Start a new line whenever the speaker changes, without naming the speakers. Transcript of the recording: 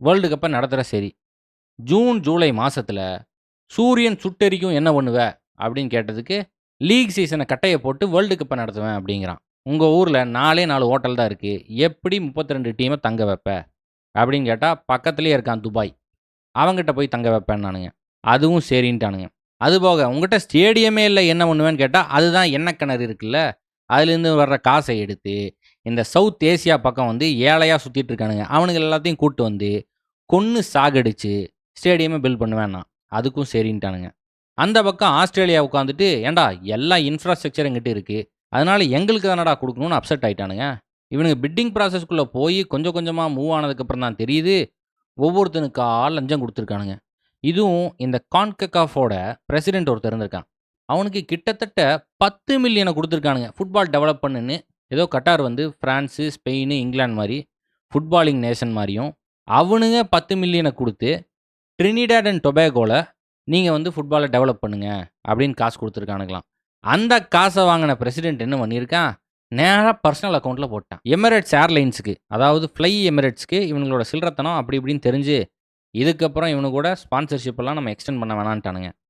World கப்ப நடத்துற சரி. ஜூன், ஜூலை மாசத்துல சூரியன் சுட்டெரிக்கும் என்ன பண்ணுவ? அப்படின்னு கேட்டதுக்கு, லீக் சீசன கட்டைய போட்டு வேர்ல்டு கப்ப நடத்துவேன் அப்படிங்கிறான். உங்க ஊர்ல 4ஏ 4 ஹோட்டல் தான் இருக்கு. எப்படி 32 டீம தங்க வைப்ப? அப்படின்னு கேட்டா, பக்கத்திலேயே இருக்கான் துபாய். அவன்கிட்ட போய் தங்க வைப்பேன்னானுங்க. அதுவும் சரின்ட்டானுங்க. அதுபோக உன்கிட்ட ஸ்டேடியமே இல்ல என்ன பண்ணுவேன்னு கேட்டா, அதுதான் எண்ணெய் கிணறு இருக்குல்ல, அதிலேருந்து வர்ற காச எடுத்து, இந்த சவுத் ஏசியா பக்கம் வந்து ஏழையா சுத்திட்டு இருக்கானுங்க. அவனுங்க எல்லாத்தையும் கூட்டு வந்து, கொன்னு சாகடிச்சு, ஸ்டேடியமே பில்ட் பண்ணுவேன்னான். அதுக்கும் சரின்ட்டானுங்க. அந்த பக்கம் ஆஸ்திரேலியா உட்காந்துட்டு, "ஏன்டா எல்லா இன்ஃப்ராஸ்ட்ரக்சர் என்கிட்ட இருக்கு. அதனால எங்களுக்கு தானடா குடுக்கணும்னு" அப்செட் ஆயிட்டானுங்க. இவனுங்க பிட்டிங் ப்ராசஸ்க்குள்ள போயி கொஞ்சம் கொஞ்சமா மூவ் ஆனதுக்கப்புறம் தான் தெரியுது, ஒவ்வொருத்தனுக்கா லஞ்சம் குடுத்துருக்கானுங்க. இதுவும் இந்த கான்கக்காஃபோட பிரசிடென்ட் ஒருத்தன் இருந்திருக்கான். அவனுக்கு கிட்டத்தட்ட 10 மில்லியன குடுத்துருக்கானுங்க. ஃபுட்பால் டெவலப் பண்ணுன்னு. ஏதோ கட்டார் வந்து பிரான்ஸு, ஸ்பெயினு, இங்கிலாந்து மாரி ஃபுட்பாலிங் நேஷன் மாரியும், அவனுங்க 10 மில்லியன குடுத்து, ட்ரினிடாட் அண்ட் டொபாகோல நீங்க வந்து ஃபுட்பால டெவலப் பண்ணுங்க அப்படின்னு காசு குடுத்துருக்கானுங்களாம். அந்த காச வாங்குன பிரசிடென்ட் என்ன பண்ணியிருக்கான், நேரா பர்சனல் அக்கவுண்ட்ல போட்டான். எமிரேட்ஸ் ஏர்லைன்ஸ்க்கு, அதாவது ஃப்ளை எமிரேட்ஸ்க்கு இவனுங்களோட சில்லறத்தனம் அப்படி இப்படின்னு தெரிஞ்சு, இதுக்கப்புறம் இவனு கூட ஸ்பான்சர்ஷிப் எல்லாம் நம்ம எக்ஸ்டெண்ட் பண்ண வேணான்ட்டானுங்க.